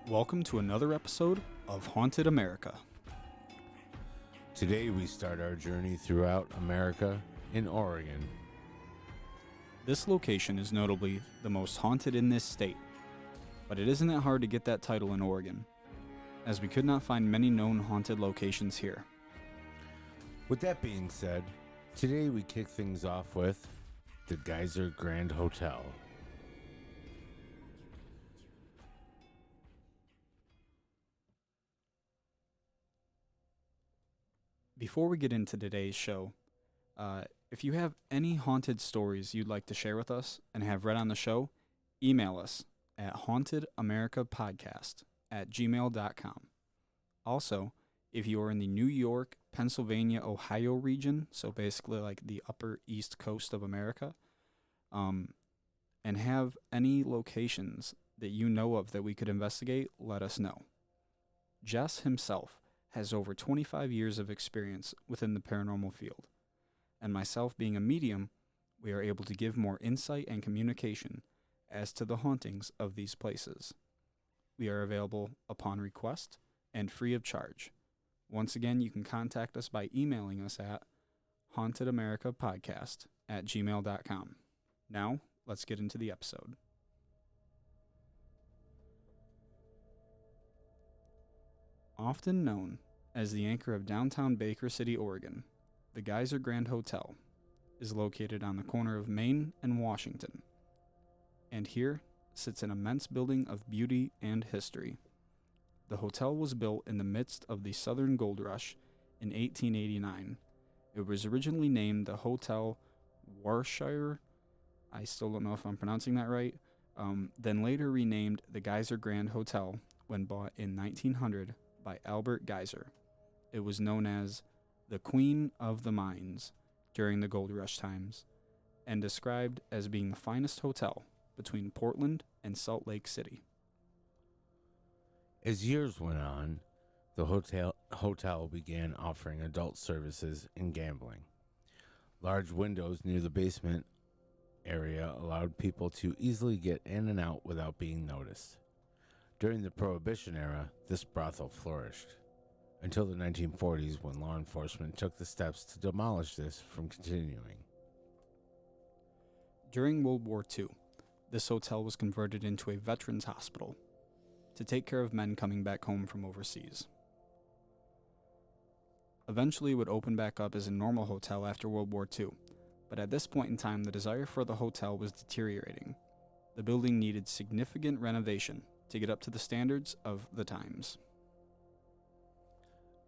Welcome to another episode of Haunted America. Today we start our journey throughout America in Oregon. This location is notably the most haunted in this state, but it isn't that hard to get that title in Oregon, as we could not find many known haunted locations here. With that being said, today we kick things off with the Geiser Grand Hotel. Before we get into today's show, if you have any haunted stories you'd like to share with us and have read on the show, email us at hauntedamericapodcast@gmail.com. Also, if you are in the New York, Pennsylvania, Ohio region, so basically like the upper east coast of America, and have any locations that you know of that we could investigate, let us know. Jess himself has over 25 years of experience within the paranormal field, and myself being a medium, we are able to give more insight and communication as to the hauntings of these places. We are available upon request and free of charge. Once again, you can contact us by emailing us at hauntedamericapodcast@gmail.com. Now, let's get into the episode. Often known as the anchor of downtown Baker City, Oregon, the Geiser Grand Hotel is located on the corner of Main and Washington, and here sits an immense building of beauty and history. The hotel was built in the midst of the Southern Gold Rush in 1889. It was originally named the Hotel Warshire. I still don't know if I'm pronouncing that right. Then later renamed the Geiser Grand Hotel when bought in 1900 by Albert Geiser. It was known as the Queen of the Mines during the Gold Rush times, and described as being the finest hotel between Portland and Salt Lake City. As years went on, the hotel began offering adult services and gambling. Large windows near the basement area allowed people to easily get in and out without being noticed. During the Prohibition era, this brothel flourished, until the 1940s when law enforcement took the steps to demolish this from continuing. During World War II, this hotel was converted into a veterans hospital to take care of men coming back home from overseas. Eventually it would open back up as a normal hotel after World War II, but at this point in time the desire for the hotel was deteriorating. The building needed significant renovation to get up to the standards of the times.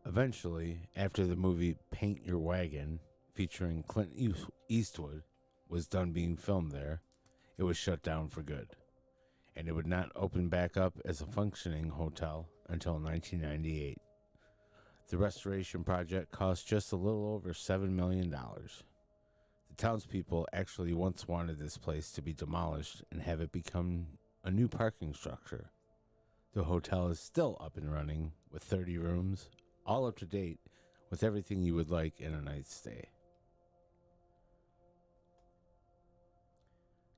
Eventually, after the movie Paint Your Wagon, featuring Clint Eastwood, was done being filmed there, it was shut down for good, and it would not open back up as a functioning hotel until 1998. The restoration project cost just a little over $7 million. The townspeople actually once wanted this place to be demolished and have it become a new parking structure. The hotel is still up and running with 30 rooms, all up to date with everything you would like in a night's stay.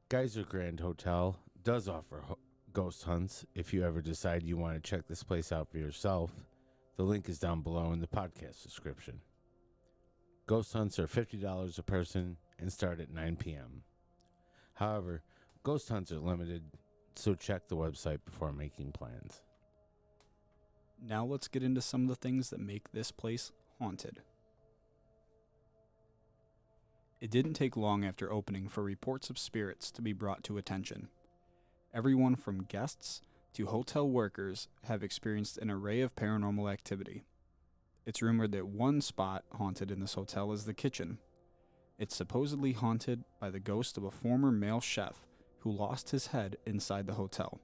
Geiser Grand Hotel does offer ghost hunts if you ever decide you want to check this place out for yourself. The link is down below in the podcast description. Ghost hunts are $50 a person and start at 9 p.m. However, ghost hunts are limited, so check the website before making plans. Now let's get into some of the things that make this place haunted. It didn't take long after opening for reports of spirits to be brought to attention. Everyone from guests to hotel workers have experienced an array of paranormal activity. It's rumored that one spot haunted in this hotel is the kitchen. It's supposedly haunted by the ghost of a former male chef who lost his head inside the hotel.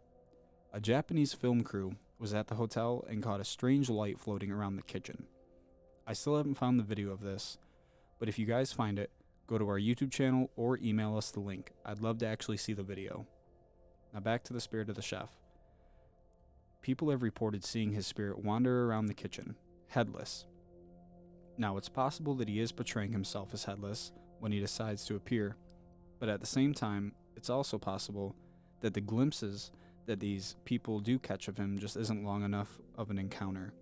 A Japanese film crew was at the hotel and caught a strange light floating around the kitchen. I still haven't found the video of this, but if you guys find it, go to our YouTube channel or email us the link. I'd love to actually see the video. Now back to the spirit of the chef. People have reported seeing his spirit wander around the kitchen, headless. Now it's possible that he is portraying himself as headless when he decides to appear, but at the same time, it's also possible that the glimpses that these people do catch of him just isn't long enough of an encounter,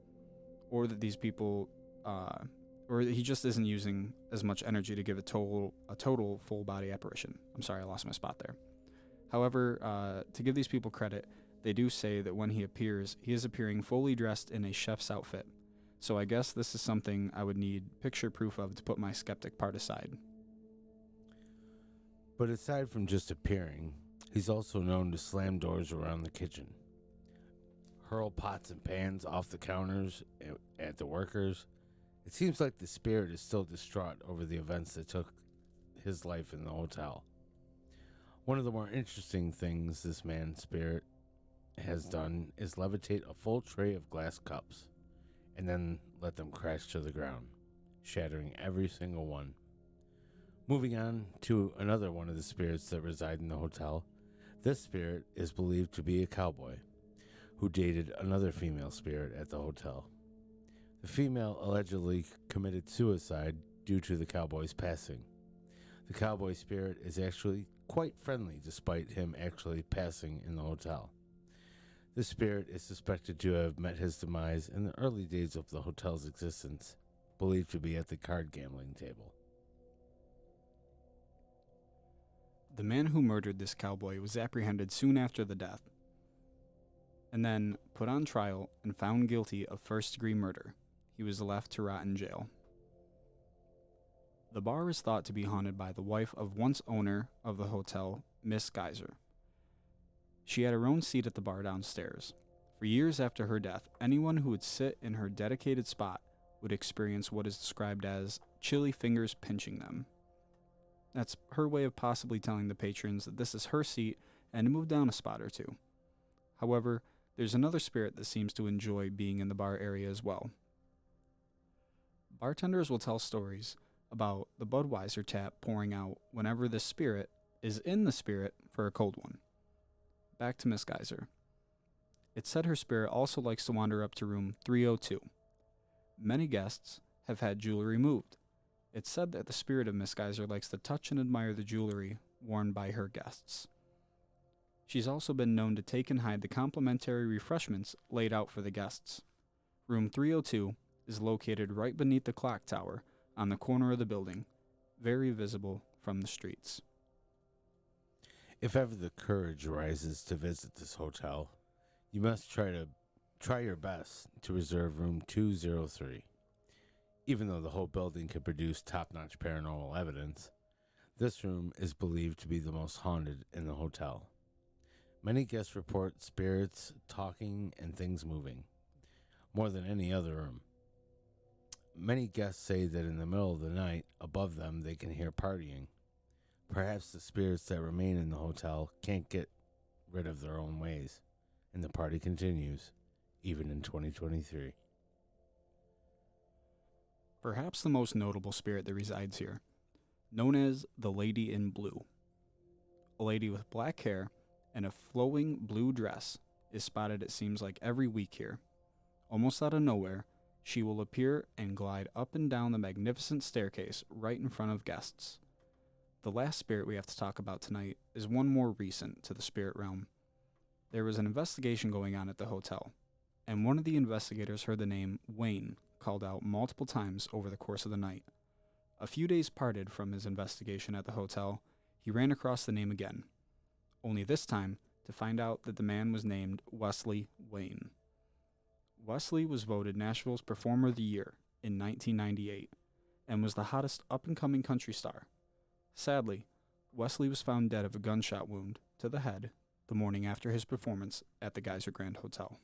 or that these people, or that he just isn't using as much energy to give a total full body apparition. I'm sorry, I lost my spot there. However, to give these people credit, they do say that when he appears, he is appearing fully dressed in a chef's outfit. So I guess this is something I would need picture proof of to put my skeptic part aside. But aside from just appearing, he's also known to slam doors around the kitchen, hurl pots and pans off the counters at the workers. It seems like the spirit is still distraught over the events that took his life in the hotel. One of the more interesting things this man's spirit has done is levitate a full tray of glass cups and then let them crash to the ground, shattering every single one. Moving on to another one of the spirits that reside in the hotel, this spirit is believed to be a cowboy who dated another female spirit at the hotel. The female allegedly committed suicide due to the cowboy's passing. The cowboy spirit is actually quite friendly despite him actually passing in the hotel. This spirit is suspected to have met his demise in the early days of the hotel's existence, believed to be at the card gambling table. The man who murdered this cowboy was apprehended soon after the death, and then put on trial and found guilty of first-degree murder. He was left to rot in jail. The bar is thought to be haunted by the wife of once owner of the hotel, Miss Geiser. She had her own seat at the bar downstairs. For years after her death, anyone who would sit in her dedicated spot would experience what is described as chilly fingers pinching them. That's her way of possibly telling the patrons that this is her seat and to move down a spot or two. However, there's another spirit that seems to enjoy being in the bar area as well. Bartenders will tell stories about the Budweiser tap pouring out whenever the spirit is in the spirit for a cold one. Back to Miss Geiser. It's said her spirit also likes to wander up to room 302. Many guests have had jewelry moved. It's said that the spirit of Miss Geiser likes to touch and admire the jewelry worn by her guests. She's also been known to take and hide the complimentary refreshments laid out for the guests. Room 302 is located right beneath the clock tower on the corner of the building, very visible from the streets. If ever the courage rises to visit this hotel, you must try your best to reserve room 203. Even though the whole building can produce top-notch paranormal evidence, this room is believed to be the most haunted in the hotel. Many guests report spirits talking and things moving, more than any other room. Many guests say that in the middle of the night, above them, they can hear partying. Perhaps the spirits that remain in the hotel can't get rid of their own ways, and the party continues, even in 2023. Perhaps the most notable spirit that resides here, known as the Lady in Blue. A lady with black hair and a flowing blue dress is spotted, it seems like, every week here. Almost out of nowhere, she will appear and glide up and down the magnificent staircase right in front of guests. The last spirit we have to talk about tonight is one more recent to the spirit realm. There was an investigation going on at the hotel, and one of the investigators heard the name Wayne called out multiple times over the course of the night. A few days parted from his investigation at the hotel, he ran across the name again, only this time to find out that the man was named Wesley Wayne. Wesley was voted Nashville's Performer of the Year in 1998 and was the hottest up-and-coming country star. Sadly, Wesley was found dead of a gunshot wound to the head the morning after his performance at the Geiser Grand Hotel.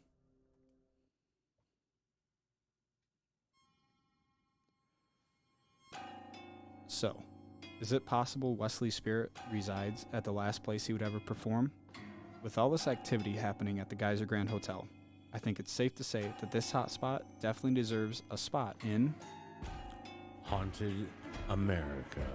So, is it possible Wesley's spirit resides at the last place he would ever perform? With all this activity happening at the Geiser Grand Hotel, I think it's safe to say that this hot spot definitely deserves a spot in Haunted America.